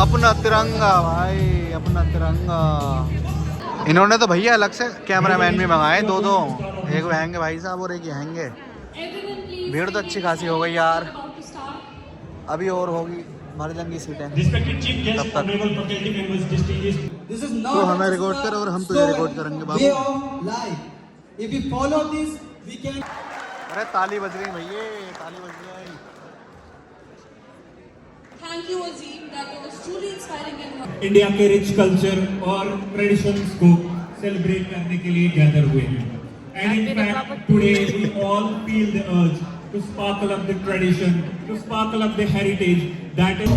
अपना तिरंगा भाई, अपना तिरंगा। इन्होंने तो भैया अलग से कैमरामैन भी मंगाए दो। एक रहेंगे भाई साहब और एक रहेंगे। भीड़ तो अच्छी खासी हो गई यार, अभी और होगी, भर जाएंगी सीटें तब तक। तो हमें रिकॉर्ड कर और हम तुझे रिकॉर्ड करेंगे बाबू। अरे ताली बज रही भैया, ताली बज रही। Thank you, Azim. That was truly inspiring and India के रिच कल्चर और ट्रेडिशंस को सेलिब्रेट करने के लिए गैदर हुए हैं। And in fact, today we all feel the urge to sparkle up the tradition, to sparkle up the heritage that is.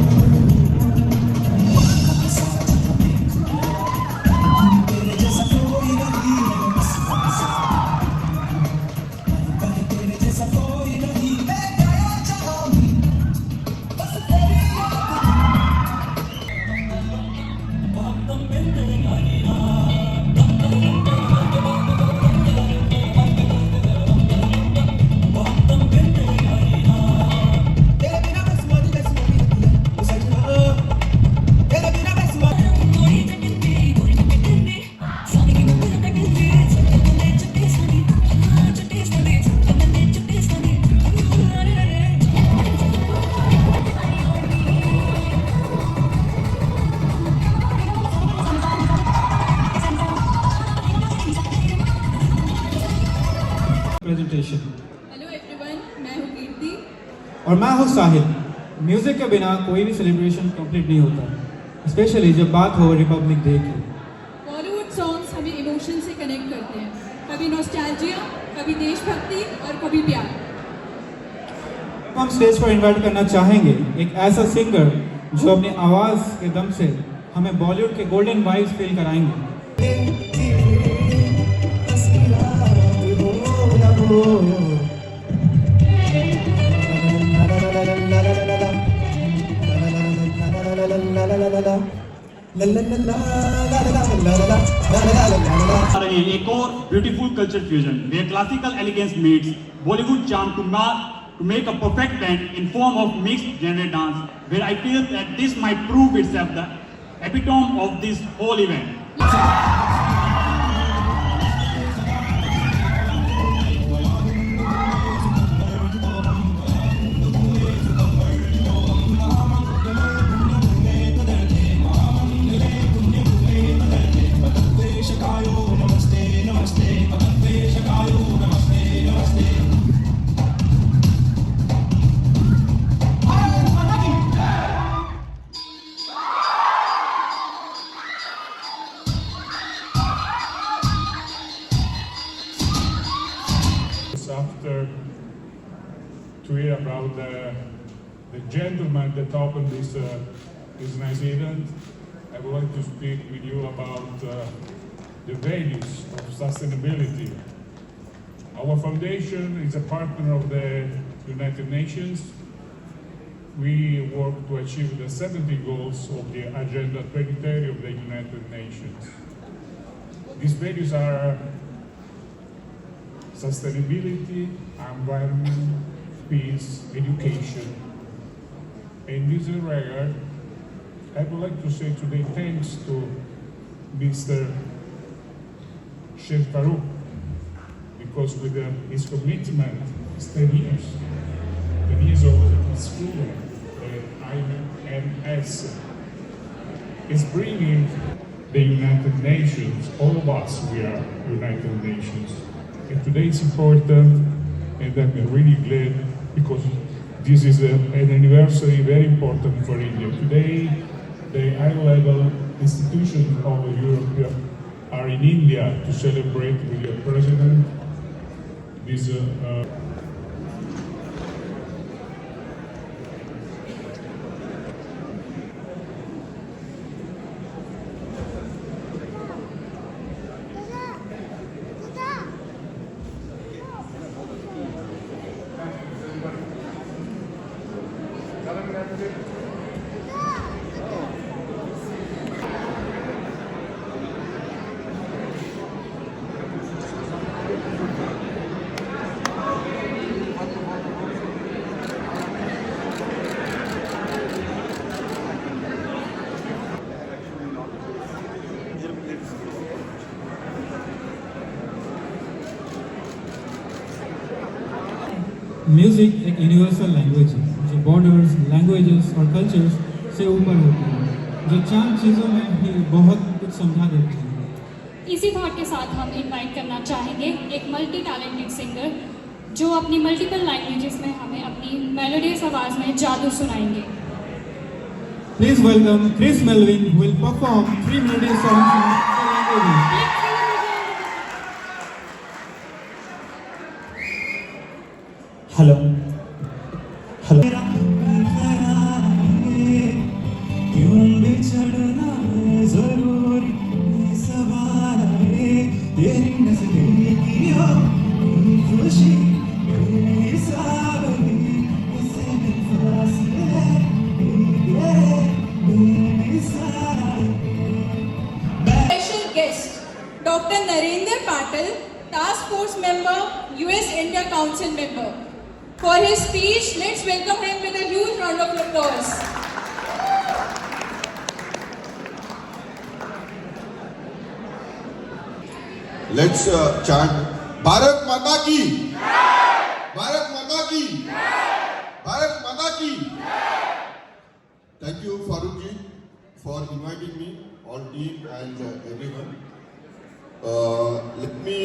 Presentation. Hello everyone, मैं हूँ कीर्ति और मैं हूँ साहिल। म्यूजिक के बिना कोई भी सेलिब्रेशन कंप्लीट नहीं होता, स्पेशली जब बात हो रिपब्लिक डे की। बॉलीवुड सॉन्ग्स हमें इमोशन से कनेक्ट करते हैं, कभी नॉस्टैल्जिया, कभी देशभक्ति और कभी प्यार। हम स्टेज पर इनवाइट करना चाहेंगे एक ऐसा सिंगर जो अपनी आवाज़ के दम से हमें बॉलीवुड के गोल्डन वाइब्स फील कराएंगे। एक और beautiful culture fusion where classical elegance meets Bollywood charm to make a perfect blend in form of mixed genre dance, where I feel that this might prove itself the epitome of this whole event. After to hear about the gentleman that opened this nice event, I would like to speak with you about the values of sustainability. Our foundation is a partner of the United Nations. We work to achieve the 70 goals of the Agenda 2030 of the United Nations. These values are sustainability, environment, peace, education. In this regard, I would like to say today thanks to Mr. Sheikh Farouk, because with his commitment, it's 10 years of his school, IMS, is bringing the United Nations, all of us, we are United Nations. And today it's important, and I'm really glad because this is an anniversary very important for India. Today, the high-level institutions of Europe are in India to celebrate with your president this music एक universal language है जो borders, languages और cultures से ऊपर होती है, जो चंद चीज़ों में ही बहुत कुछ समझा देती है। इसी थॉट के साथ हम इनवाइट करना चाहेंगे एक मल्टी टैलेंटेड सिंगर जो अपनी मल्टीपल लैंग्वेजेस में हमें अपनी मेलोडियस आवाज़ में जादू सुनाएंगे। Please welcome Chris Melvin, who will perform 3 melodious songs in 4 languages. Hello. Hello. क्यों बिछड़ना जरूरी सवाल है, तेरी नज़रों की हो खुशी मेरी सावली उसे फासले मेरी सावली। Special guest, Dr. Narendra Patil, Task Force member, US-India Council member. For his speech, let's welcome him with a huge round of applause. Let's chant Bharat Mata Ki, Bharat Mata Ki, Bharat Mata Ki. Thank you, Farooq ji, for inviting me, all team and everyone. Let me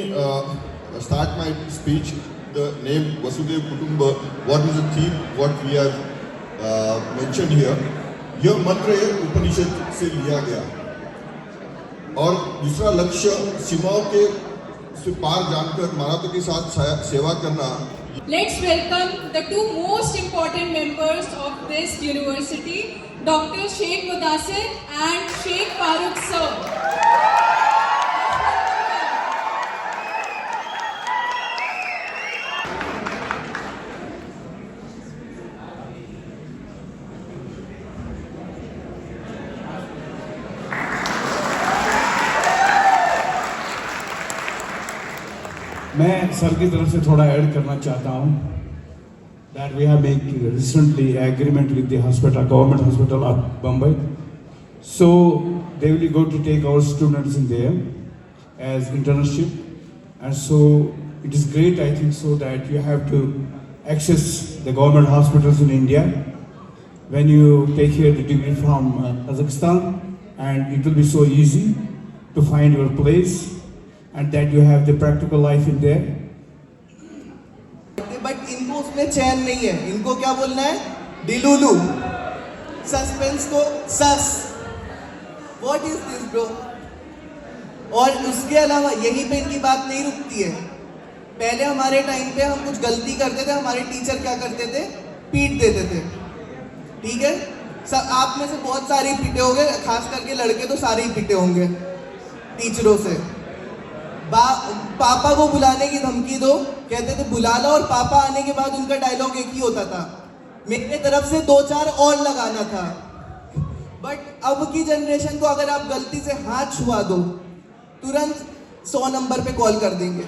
start my speech. The name Vasudev Kutumba. What is the theme? What we have mentioned here. यह मंत्र उपनिषद से लिया गया और दूसरा लक्ष्य सीमाओं के से पार जानकर मानवता के साथ सेवा करना। Let's welcome the two most important members of this university, Dr. Sheikh Mudassir and Sheikh Farooq sir. मैं सर की तरफ से थोड़ा ऐड करना चाहता हूँ that we have made recently agreement with the hospital, government hospital of Bombay. So they will go to take our students in there as internship, and so it is great, I think so, that you have to access the government hospitals in India when you take here the degree from Kazakhstan, and it will be so easy to find your place and that you have the practical life in there. But इनको उसमें चैन नहीं है, इनको क्या बोलना है? डिलुलू। Suspense को सस। What is this bro? और उसके अलावा यहीं पे इनकी बात नहीं रुकती है। पहले हमारे टाइम पे हम कुछ गलती करते थे, हमारे टीचर क्या करते थे? पीट देते थे। ठीक है? आप में से बहुत सारे ही पीटे होंगे, खास करके लड़के तो सारे ही पीटे होंगे टीचरों से। पापा को बुलाने की धमकी दो, कहते थे बुला लो, और पापा आने के बाद उनका डायलॉग एक ही होता था, मेरे तरफ से 2-4 और लगाना था। बट अब की जनरेशन को अगर आप गलती से हाथ छुआ दो, तुरंत 100 नंबर पे कॉल कर देंगे।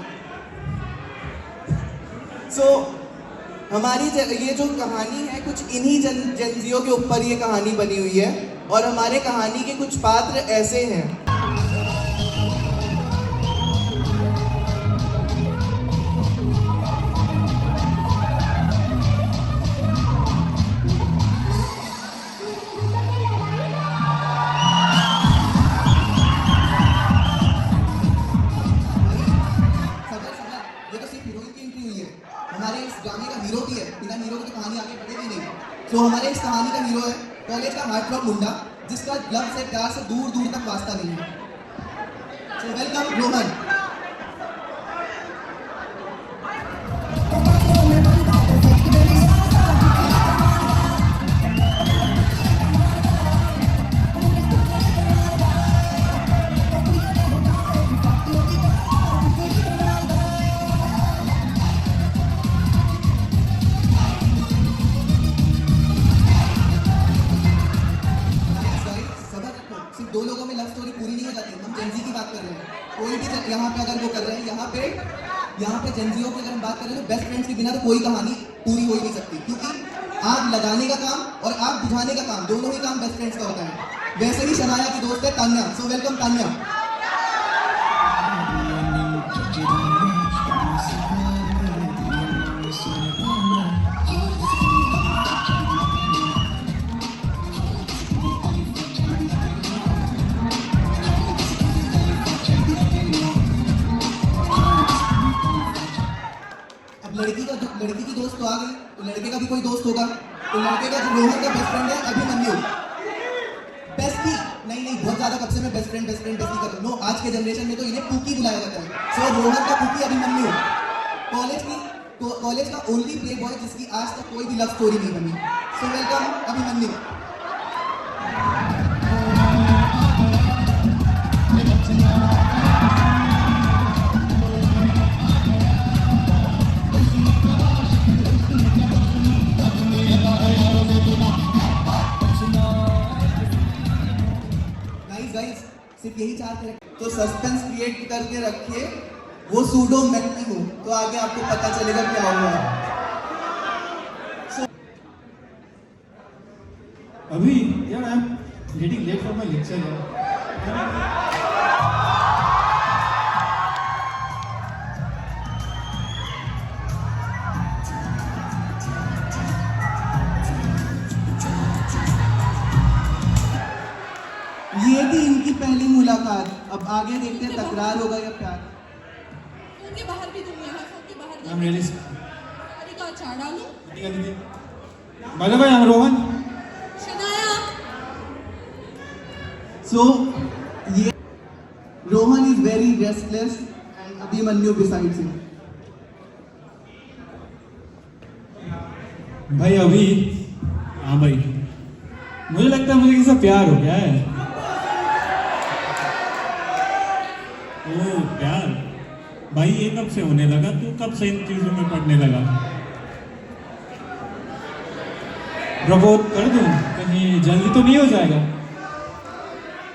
सो हमारी ये जो कहानी है, कुछ इन्हीं जनजियों के ऊपर ये कहानी बनी हुई है, और हमारे कहानी के कुछ पात्र ऐसे हैं। तो हमारे इस कहानी का हीरो है कॉलेज का हार्टथ्रॉब मुंडा, जिसका लव से प्यार से दूर दूर तक वास्ता नहीं है। So welcome Rohan. दो लोगों में लव स्टोरी पूरी नहीं हो जाती। हम जेंजी की बात कर रहे हैं, कोई भी यहाँ पे अगर वो कर रहे हैं, यहाँ पे जेंजियों की अगर हम बात कर रहे हैं, तो बेस्ट फ्रेंड्स के बिना तो कोई कहानी पूरी हो ही नहीं सकती, क्योंकि आग लगाने का काम और आग बुझाने का काम, दोनों ही काम बेस्ट फ्रेंड्स का होता है। वैसे ही शनाया की दोस्त है तान्या। So welcome Tanya. दोस्त तो आ गए, तो लड़के का भी कोई दोस्त होगा। तो लड़के का जो रोहन का बेस्ट फ्रेंड है अभिमन्यु। बेस्टी नहीं, बहुत ज्यादा कब से मैं बेस्ट फ्रेंड कर रहा हूँ। नो, आज के जनरेशन में तो इन्हें पूकी बुलाया जाता है। सो रोहन का पूकी अभिमन्यु, कॉलेज का ओनली प्ले बॉय जिसकी आज तक कोई भी लव स्टोरी नहीं बनी। So welcome Abhimanyu. गाइस सिर्फ यही 4 कैरेक्टर, तो सस्पेंस क्रिएट करके रखिए। वो सूडो मैक्टी हो तो आगे आपको पता चलेगा क्या हुआ है। अभी यार I am getting late for my lecture यार। ये थी इनकी पहली मुलाकात। अब आगे देखते हैं तकरार होगा या प्यार। उनके बाहर भी तुम यहाँ से उनके बाहर आई एम रियली गाड़ी का अचार डालो। By the way I am Rohan. Shanaya so ये Rohan is very restless and Abhimanyu besides him. भाई अभी हाँ भाई, मुझे लगता है मुझे किसी से प्यार हो गया है। ओ प्यार भाई, ये कब से होने लगा? तू कब से इन चीजों में पढ़ने लगा? प्रपोज कर दूं, कहीं जल्दी तो नहीं हो जाएगा?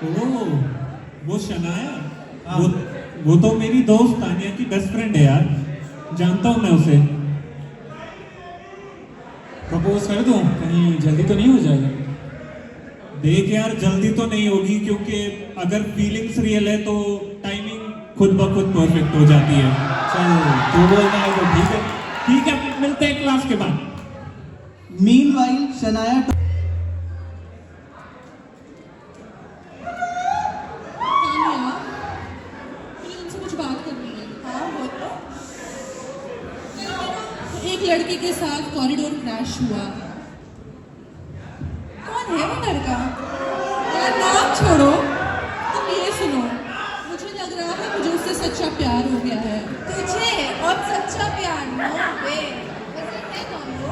ओ वो शनाया, हाँ। वो तो मेरी दोस्त तानिया की बेस्ट फ्रेंड है यार, जानता हूँ मैं उसे। प्रपोज कर दूं, कहीं जल्दी तो नहीं हो जाएगा? देख यार, जल्दी तो नहीं होगी, क्योंकि अगर फीलिंग्स रियल है तो टाइमिंग खुद ब खुद परफेक्ट हो जाती है। चल तू बोलना है तो ठीक है। ठीक है, मिलते हैं क्लास के बाद। मीनवाइल शनाया तानिया, मुझे तुमसे कुछ बात करनी है। हाँ बोलो। एक लड़के के साथ कॉरिडोर क्रैश हुआ। कौन है वो लड़का? यार नाम छोड़ो, तुम ये सुनो। मुझे लग रहा है मुझे उससे सच्चा प्यार हो गया है। तुझे और सच्चा प्यार? नो वे। वैसे है कौन वो?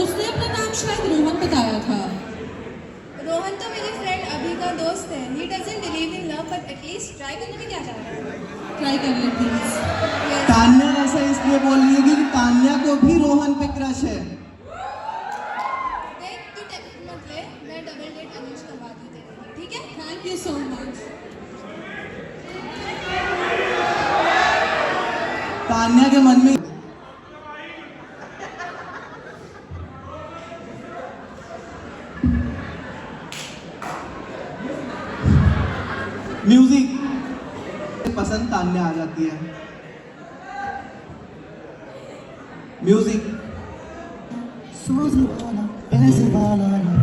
उसने अपना नाम शायद रोहन बताया था। रोहन तो मेरी फ्रेंड अभी का दोस्त है। He doesn't believe in love, but at least try करने में क्या जा रहा है? ट्राई कर ले प्लीज। तान्या ऐसा इसलिए बोल रही है कि तान्या को भी रोहन पे क्रश है। देख तू टेंशन मत ले, मैं डबल डेट अरेंज करवा दी तेरे लिए, ठीक है? Thank you so much. Tanya के मन में म्यूजिक पसंद तान्या आ जाती है। म्यूजिक वैसे वाला ना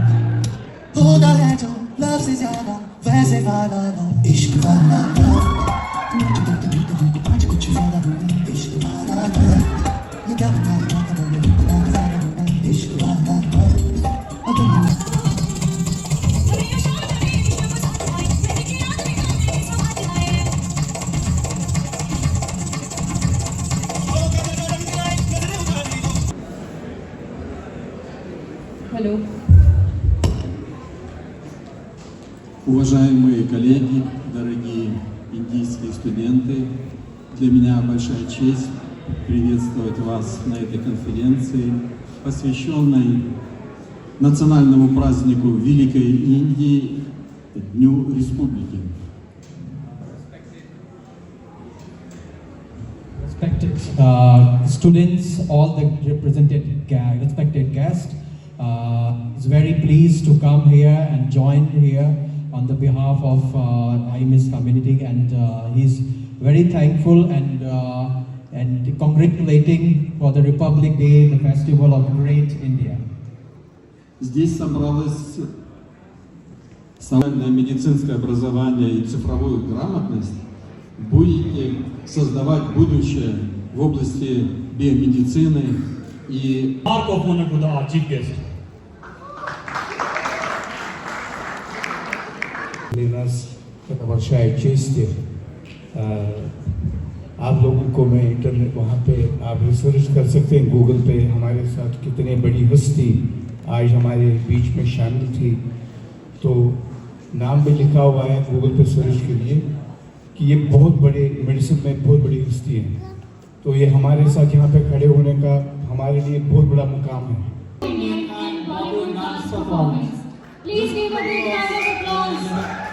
होता है जो लव से ज्यादा, वैसे वाला ना इश्क वाला ना, आज कुछ ज्यादा इश्क वाला ना, ये क्या बता इश्क वाला ना। Hello. Уважаемые коллеги, дорогие индийские студенты, для меня большая честь приветствовать вас на этой конференции, посвященной национальному празднику Великой Индии, Дню Республики. Respected students, all the respected guests, is very pleased to come here and join here on the behalf of IMIS community, and he's very thankful and congratulating for the Republic Day, the festival of great India. Здесь собралось современное медицинское образование и цифровую грамотность. Будете создавать будущее в области биомедицины, И Mark of honor to the our chief guest. Для нас это большая честь. आप लोगों को मैं internet वहाँ पे आप research कर सकते हैं गूगल पे हमारे साथ कितने बड़ी हस्ती आज हमारे बीच में शामिल थी। तो नाम भी लिखा हुआ है गूगल पे सर्च के लिए कि ये बहुत बड़े मेडिसिन में बहुत बड़ी हस्ती है। तो ये हमारे साथ यहाँ पे खड़े होने का हमारे लिए बहुत बड़ा मुकाम है। Indian and Bollywood dance performance. Please give a big round of applause